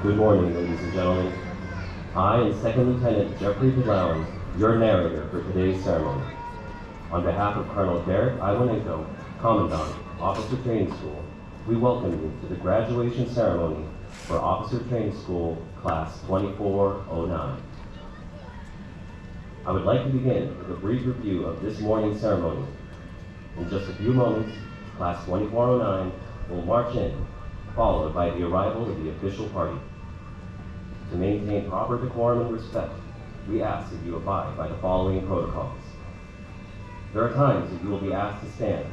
Good morning, ladies and gentlemen. I am Second Lieutenant Jeffrey DeLown, your narrator for today's ceremony. On behalf of Colonel Derek Iwanenko, Commandant, Officer Training School, we welcome you to the graduation ceremony for Officer Training School Class 2409. I would like to begin with a brief review of this morning's ceremony. In just a few moments, Class 2409 will march in, followed by the arrival of the official party. To maintain proper decorum and respect, we ask that you abide by the following protocols. There are times that you will be asked to stand.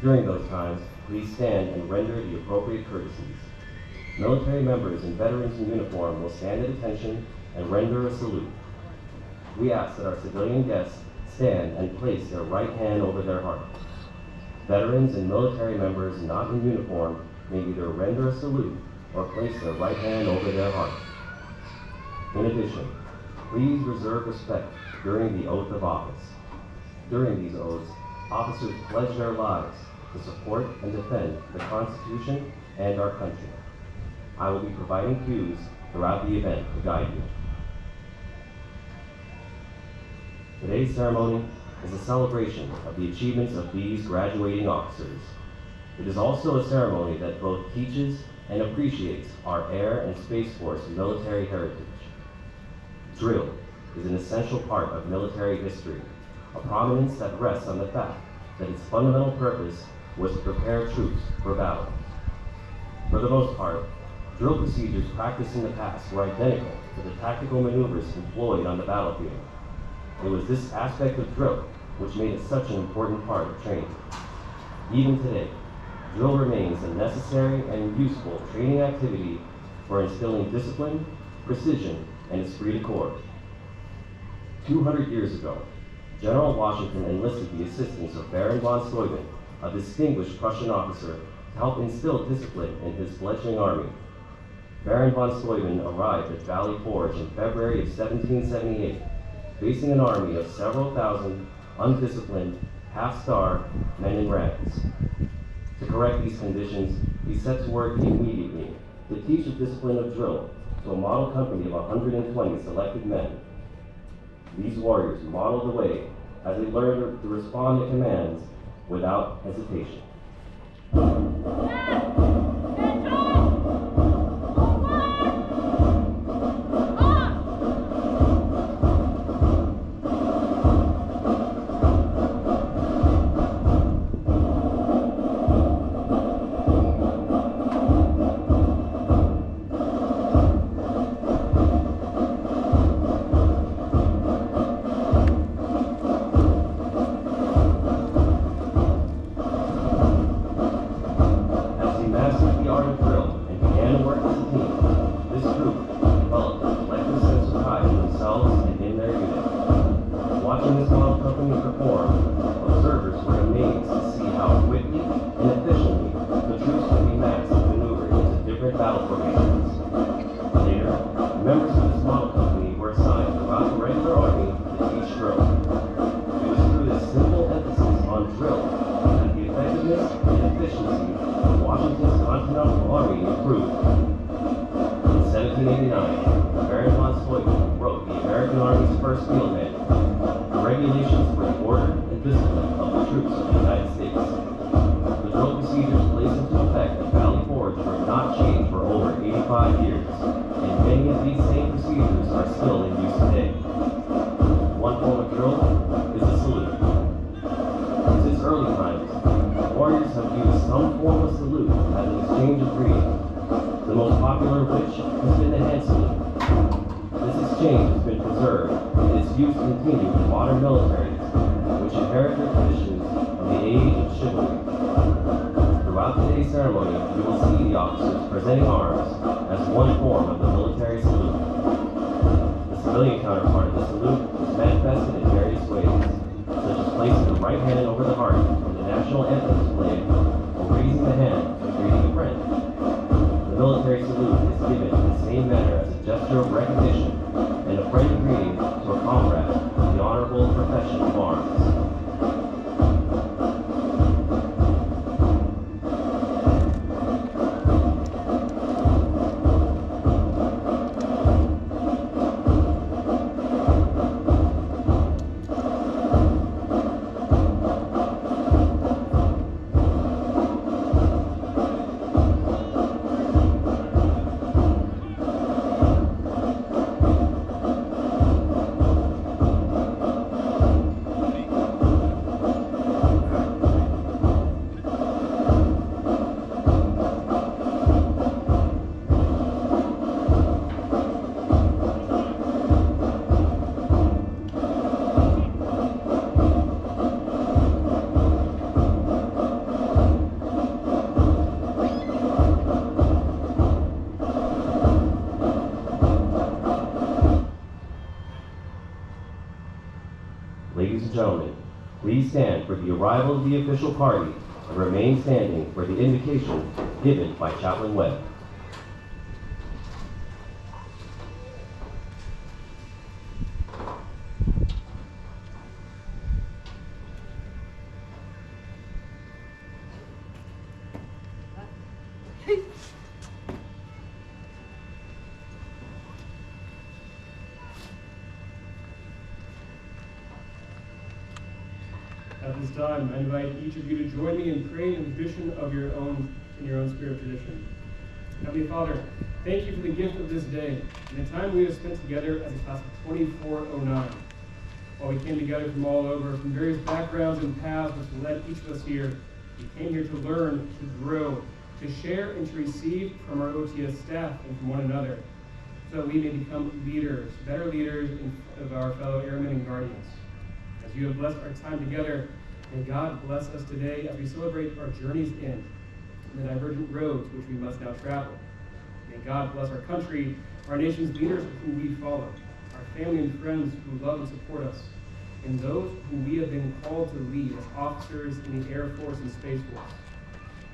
During those times, please stand and render the appropriate courtesies. Military members and veterans in uniform will stand at attention and render a salute. We ask that our civilian guests stand and place their right hand over their heart. Veterans and military members not in uniform may either render a salute or place their right hand over their heart. In addition, please reserve respect during the oath of office. During these oaths, officers pledge their lives to support and defend the Constitution and our country. I will be providing cues throughout the event to guide you. Today's ceremony is a celebration of the achievements of these graduating officers. It is also a ceremony that both teaches and appreciates our Air and Space Force military heritage. Drill is an essential part of military history, a prominence that rests on the fact that its fundamental purpose was to prepare troops for battle. For the most part, drill procedures practiced in the past were identical to the tactical maneuvers employed on the battlefield. It was this aspect of drill which made it such an important part of training. Even today, drill remains a necessary and useful training activity for instilling discipline, precision, and esprit de corps. 200 years ago, General Washington enlisted the assistance of Baron von Steuben, a distinguished Prussian officer, to help instill discipline in his fledgling army. Baron von Steuben arrived at Valley Forge in February of 1778, facing an army of several thousand undisciplined, half-starved men in rags. To correct these conditions, he set to work immediately to teach the discipline of drill to a model company of 120 selected men. These warriors modeled the way as they learned to respond to commands without hesitation. gentlemen, please stand for the arrival of the official party and remain standing for the invocation given by Chaplain Webb. At this time, I invite each of you to join me in praying in the tradition of your own spirit tradition. Heavenly Father, thank you for the gift of this day and the time we have spent together as a class of 2409. While we came together from all over, from various backgrounds and paths which led each of us here, we came here to learn, to grow, to share, and to receive from our OTS staff and from one another, so that we may become leaders, better leaders of our fellow airmen and guardians. As you have blessed our time together, may God bless us today as we celebrate our journey's end and the divergent roads which we must now travel. May God bless our country, our nation's leaders whom we follow, our family and friends who love and support us, and those whom we have been called to lead as officers in the Air Force and Space Force.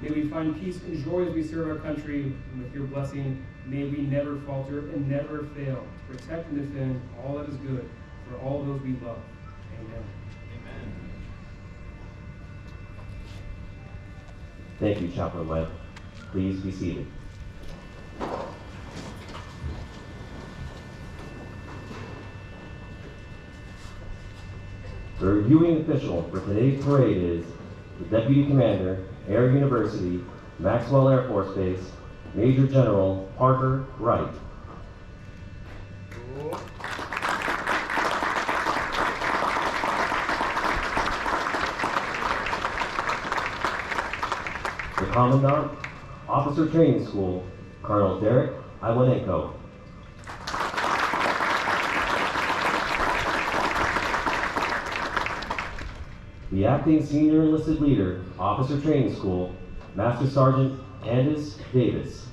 May we find peace and joy as we serve our country, and with your blessing, may we never falter and never fail to protect and defend all that is good for all those we love. Amen. Thank you, Chaplain Webb. Please be seated. The reviewing official for today's parade is the Deputy Commander, Air University, Maxwell Air Force Base, Major General Parker Wright. The Commandant, Officer Training School, Colonel Derek Iwanenko. The Acting Senior Enlisted Leader, Officer Training School, Master Sergeant Candace Davis.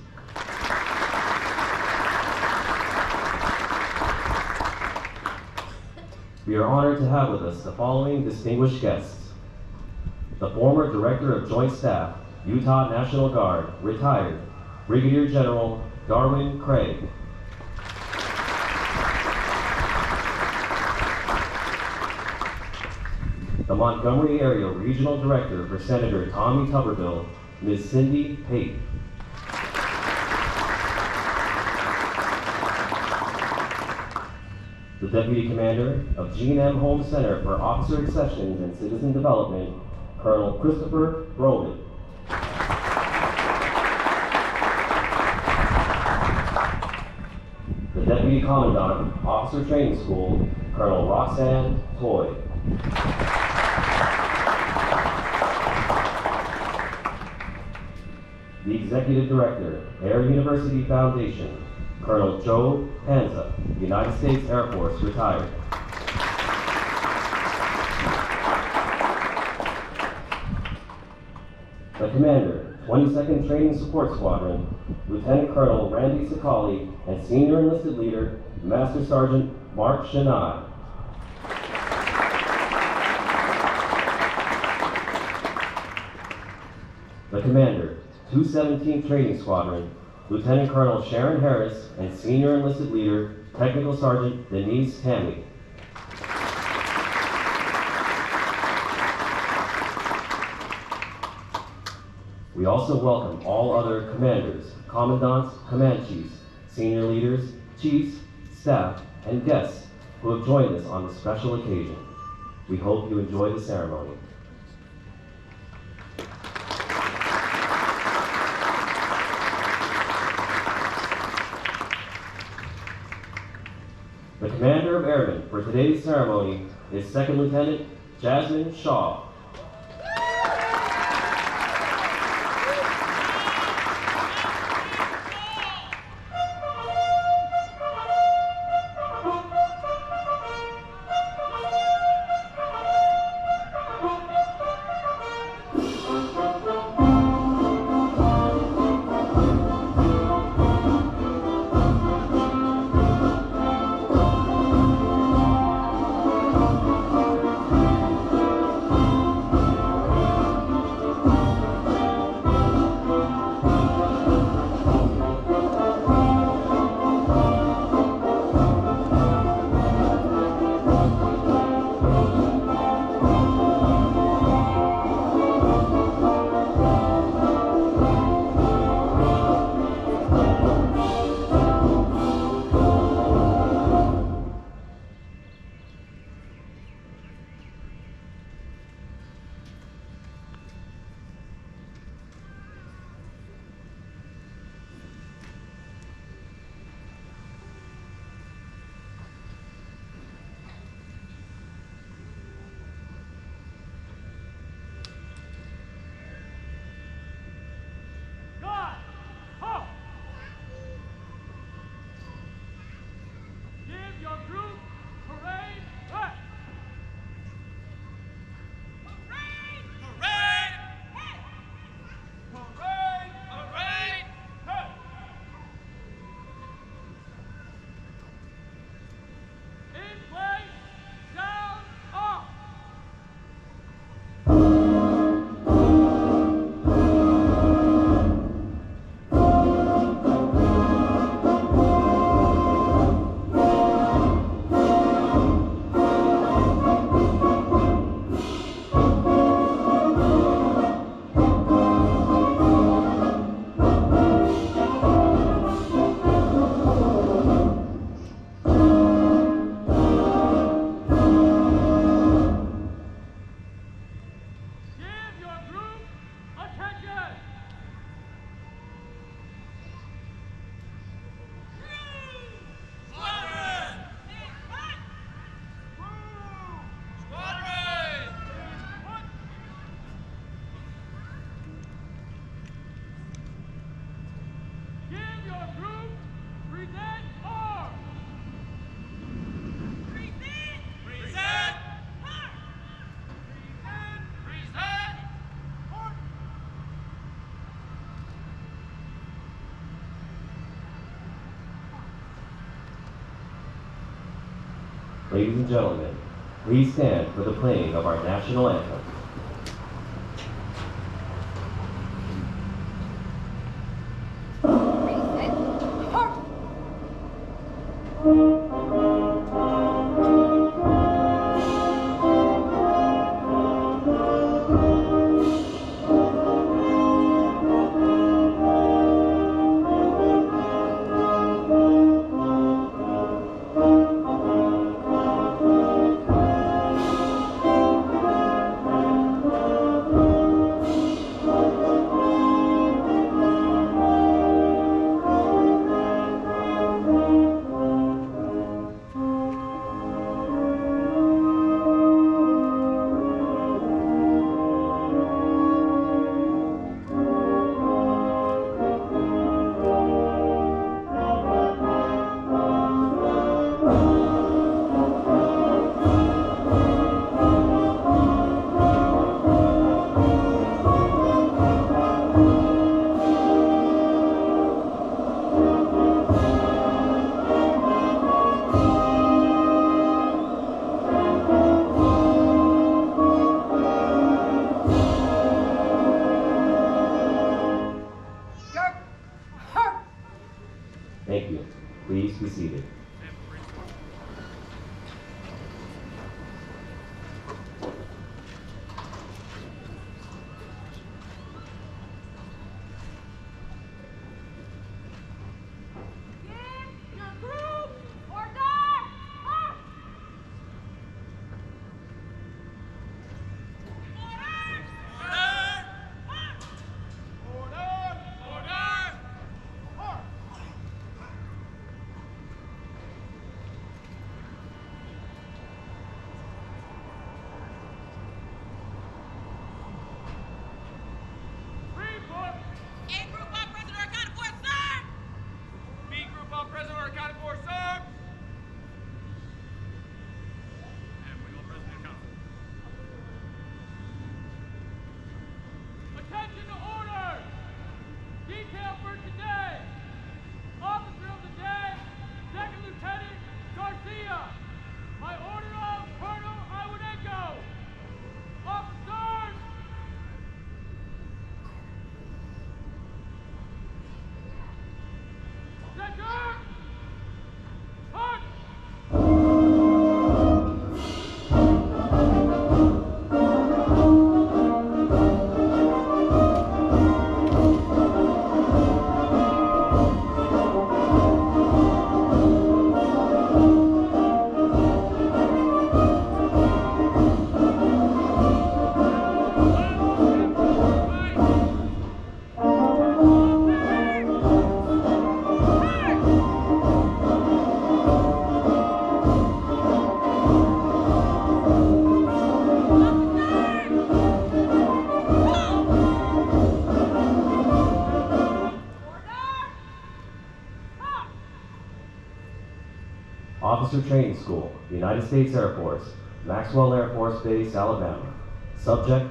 We are honored to have with us the following distinguished guests. The former Director of Joint Staff, Utah National Guard, retired, Brigadier General Darwin Craig. The Montgomery Area Regional Director for Senator Tommy Tuberville, Ms. Cindy Pate. The Deputy Commander of G&M Home Center for Officer Accessions and Citizen Development, Colonel Christopher Roman. The Deputy Commandant, Officer Training School, Colonel Roxanne Toy. The Executive Director, Air University Foundation, Colonel Joe Panza, United States Air Force, retired. The Commander, 22nd Training Support Squadron, Lieutenant Colonel Randy Sakali, and Senior Enlisted Leader, Master Sergeant Mark Shanai. The Commander, 217th Training Squadron, Lieutenant Colonel Sharon Harris, and Senior Enlisted Leader, Technical Sergeant Denise Hammy. We also welcome all other commanders, commandants, command chiefs, senior leaders, chiefs, staff, and guests who have joined us on this special occasion. We hope you enjoy the ceremony. The Commander of Airmen for today's ceremony is Second Lieutenant Jasmine Shaw. ladies and gentlemen, please stand for the playing of our national anthem. Thank you. Please be seated. Officer Training School, United States Air Force, Maxwell Air Force Base, Alabama. Subject,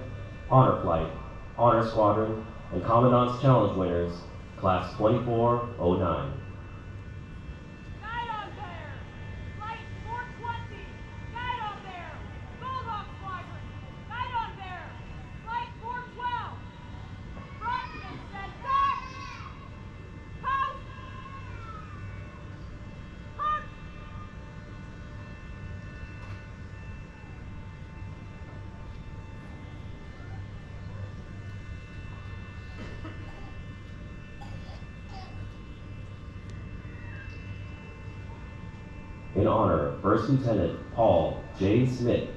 Honor Flight, Honor Squadron, and Commandant's Challenge winners, Class 2409. Guide on there! Flight 420! Guide on there! Bulldog Squadron! Guide on there! Flight 412! Front and center! Post! Post! In honor of First Lieutenant Paul J. Smith,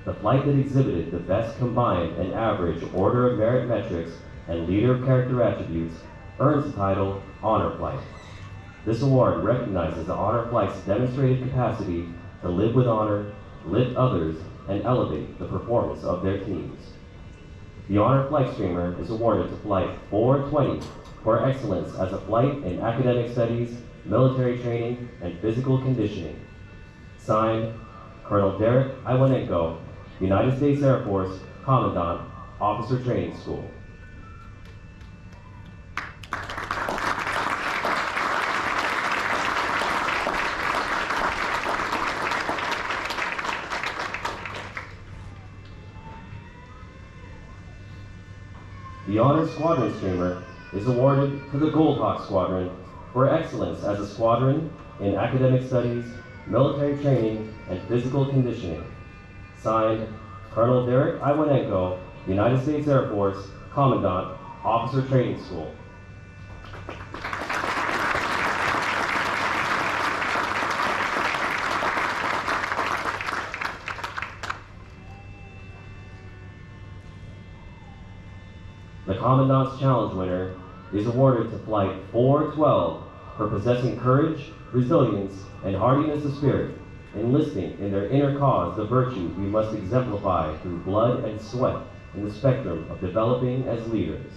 the flight that exhibited the best combined and average Order of Merit metrics and Leader of Character attributes, earns the title Honor Flight. This award recognizes the Honor Flight's demonstrated capacity to live with honor, lift others, and elevate the performance of their teams. The Honor Flight Streamer is awarded to Flight 420 for excellence as a flight in academic studies, military training, and physical conditioning. Signed, Colonel Derek Iwanenko, United States Air Force, Commandant, Officer Training School. The Honor Squadron Streamer is awarded to the Gold Hawk Squadron for excellence as a squadron in academic studies, military training, and physical conditioning. Signed, Colonel Derek Iwanenko, United States Air Force, Commandant, Officer Training School. The Commandant's Challenge winner is awarded to Flight 412 for possessing courage, resilience, and hardiness of spirit, enlisting in their inner cause the virtues we must exemplify through blood and sweat in the spectrum of developing as leaders.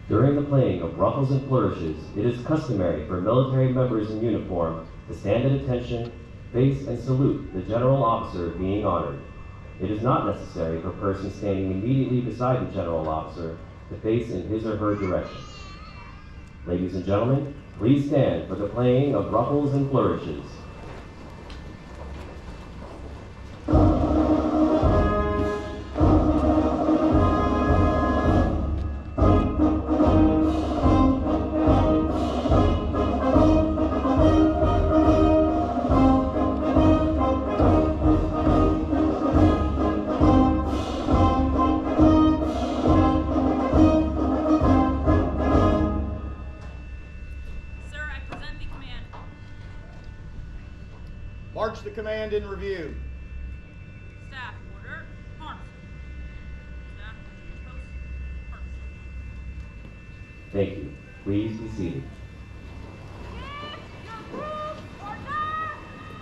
During the playing of ruffles and flourishes, it is customary for military members in uniform to stand at attention, face and salute the general officer being honored. It is not necessary for persons standing immediately beside the general officer to face in his or her direction. Ladies and gentlemen, please stand for the playing of ruffles and flourishes. March the command in review. Staff order, march. Staff, post, march. Thank you. Please be seated. Get your group order,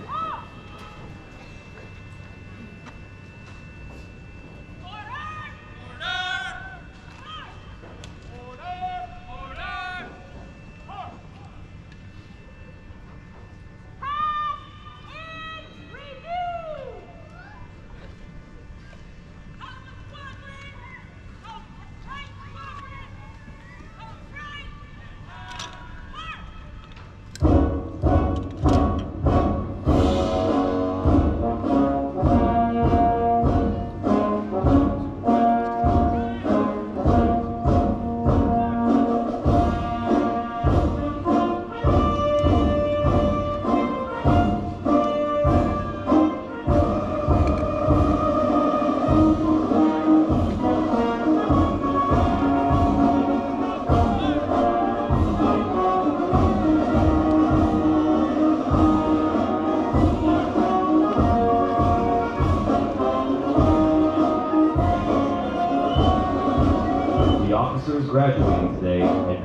off!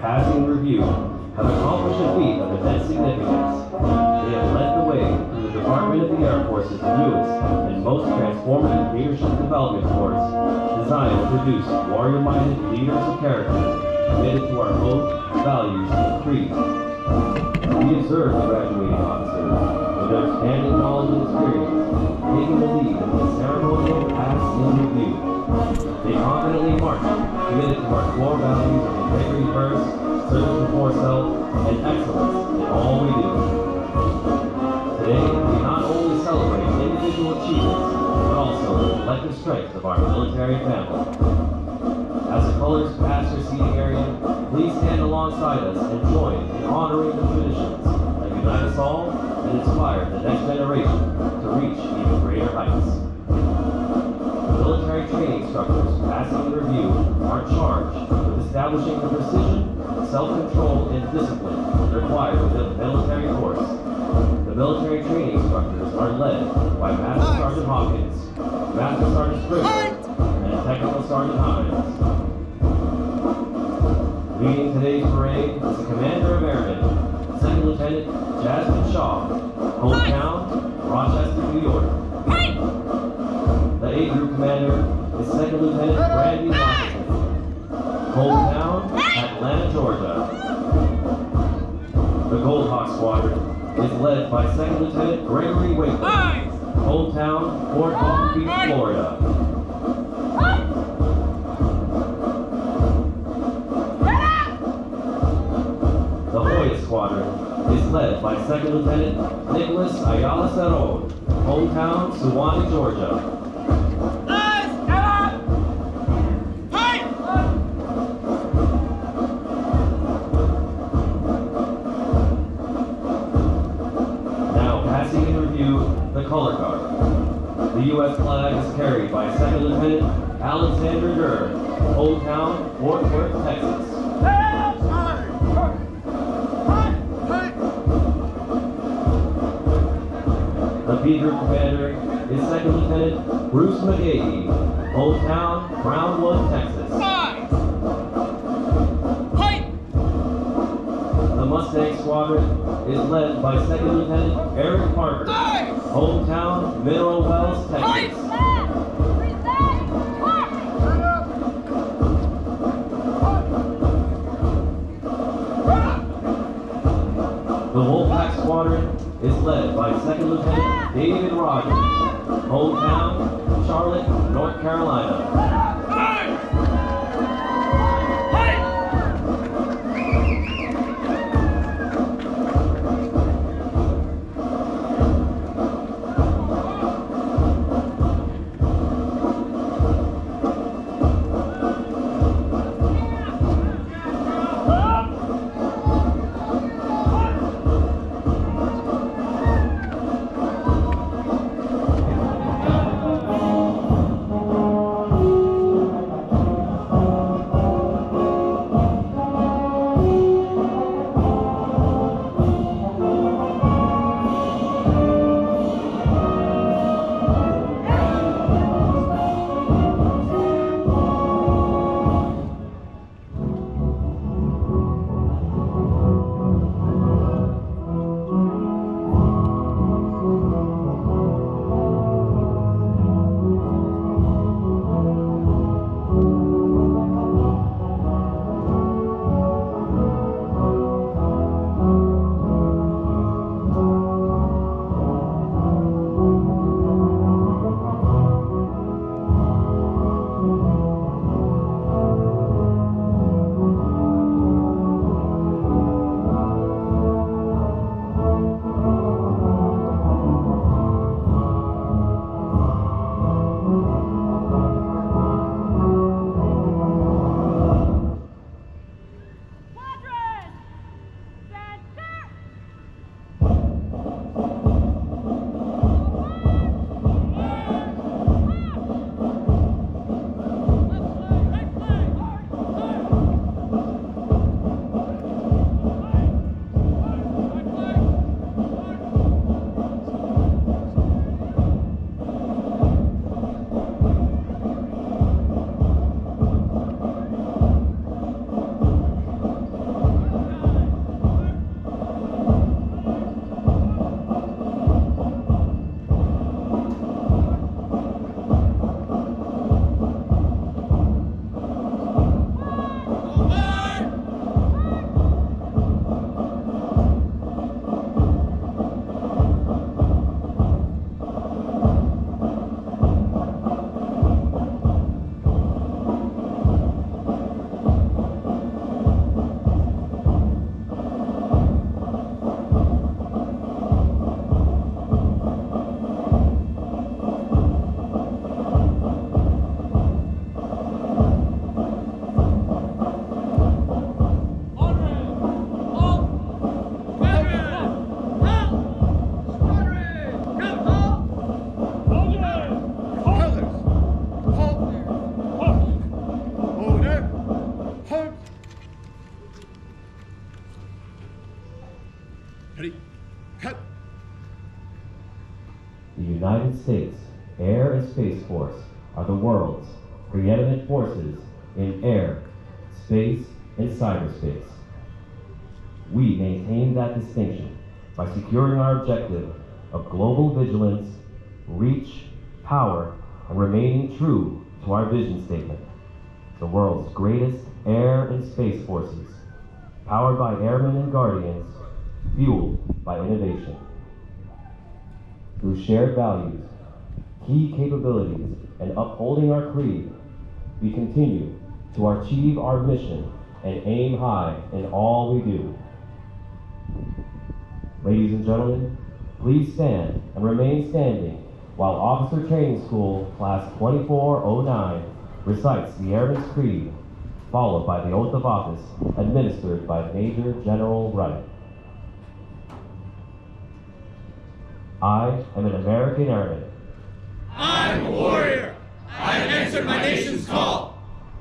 passing in review, have accomplished a feat of immense significance. They have led the way through the Department of the Air Force's newest and most transformative leadership development course, designed to produce warrior-minded leaders of character committed to our oath, values, and creed. We observe the graduating officers, with their expanding knowledge and experience, taking the lead in the ceremonial pass in review. They confidently march, committed to our core values of integrity first, service before self, and excellence in all we do. Today, we not only celebrate individual achievements, but also the collective strength of our military family. As the colors pass your seating area, please stand alongside us and join in honoring the traditions that unite us all and inspire the next generation to reach even greater heights. The military training instructors passing in review are charged with establishing the precision, self-control, and discipline required within the military course. The military training instructors are led by Master Sergeant Hawkins, Master Sergeant Springer, and Technical Sergeant Hines. Leading today's parade is the Commander of Airmen, Second Lieutenant Jasmine Shaw, hometown, Rochester, New York. The A Group Commander is Second Lieutenant Brandy Washington, hometown, Atlanta, Georgia. The Gold Hawk Squadron is led by Second Lieutenant Gregory Wakeman, hometown, Fort Walton Beach, Florida. The Hoya Squadron is led by Second Lieutenant Nicholas Ayala Cerrone, hometown, Suwanee, Georgia. Now passing in review the color guard. The U.S. flag is carried by Second Lieutenant Alexander Durr, hometown, Fort Worth, Texas. The B Group Commander is Second Lieutenant Bruce McGahee, hometown, Brownwood, Texas. The Mustang Squadron is led by Second Lieutenant Eric Parker, hometown, Mineral Wells, Texas. The Wolfpack Squadron is led by Second Lieutenant David Rogers, hometown, Charlotte, North Carolina. Ready? Cut! The United States Air and Space Force are the world's preeminent forces in air, space, and cyberspace. We maintain that distinction by securing our objective of global vigilance, reach, power, and remaining true to our vision statement. The world's greatest air and space forces, powered by airmen and guardians, fueled by innovation. Through shared values, key capabilities, and upholding our creed, we continue to achieve our mission and aim high in all we do. Ladies and gentlemen, please stand and remain standing while Officer Training School Class 2409 recites the Airman's Creed, followed by the oath of office administered by Major General Wright. I am an American Airman. I am a warrior. I have answered my nation's call.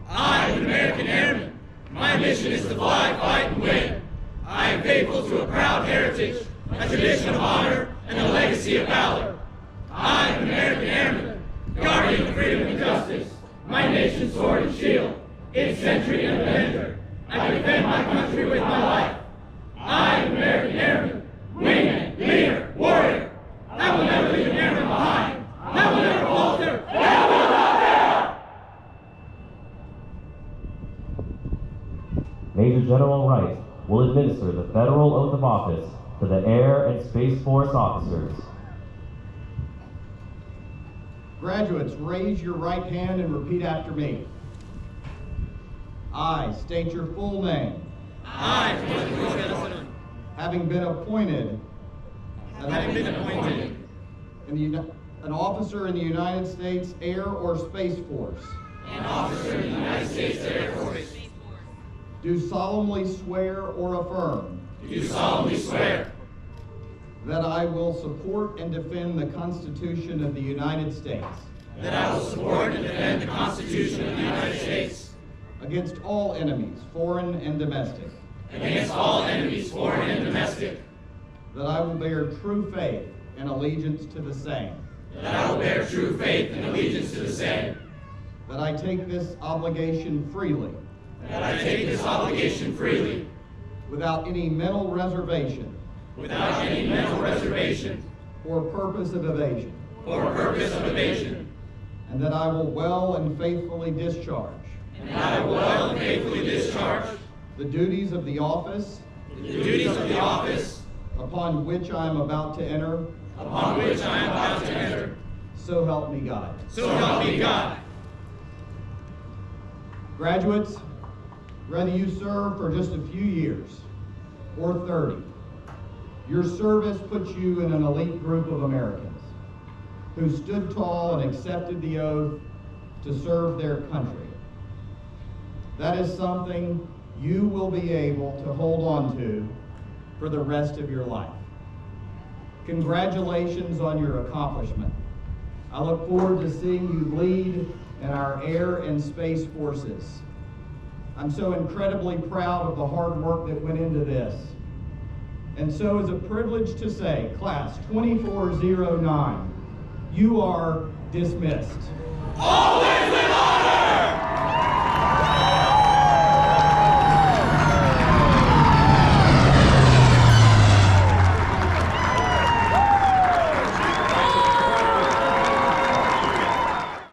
I am an American Airman. My mission is to fly, fight, and win. I am faithful to a proud heritage, a tradition of honor, and a legacy of valor. I am an American Airman, guardian of freedom and justice, my nation's sword and shield, its sentry and defender. I defend my country with my life. I am an American Airman, wingman, leader, warrior. I will never leave an airman behind. I will never falter. I will not fail. Major General Wright will administer the federal oath of office to the Air and Space Force officers. Graduates, raise your right hand and repeat after me. I state your full name. I, Having been appointed an officer in the United States Air or Space Force, an officer in the United States Air Force, do solemnly swear or affirm do solemnly swear that I will support and defend the Constitution of the United States that I will support and defend the Constitution of the United States against all enemies, foreign and domestic, against all enemies, foreign and domestic, that I will bear true faith and allegiance to the same, that I will bear true faith and allegiance to the same, that I take this obligation freely, that I take this obligation freely, without any mental reservation without any mental reservation or purpose of evasion, or purpose of evasion, and that I will well and faithfully discharge and that I will well and faithfully discharge the duties of the office the duties of the office upon which I am about to enter, upon which I am about to enter. so help me God. So help me God. Graduates, whether you serve for just a few years or 30, your service puts you in an elite group of Americans who stood tall and accepted the oath to serve their country. That is something you will be able to hold on to for the rest of your life. Congratulations on your accomplishment. I look forward to seeing you lead in our air and space forces. I'm so incredibly proud of the hard work that went into this. And so it's a privilege to say, Class 2409, you are dismissed. Always with honor!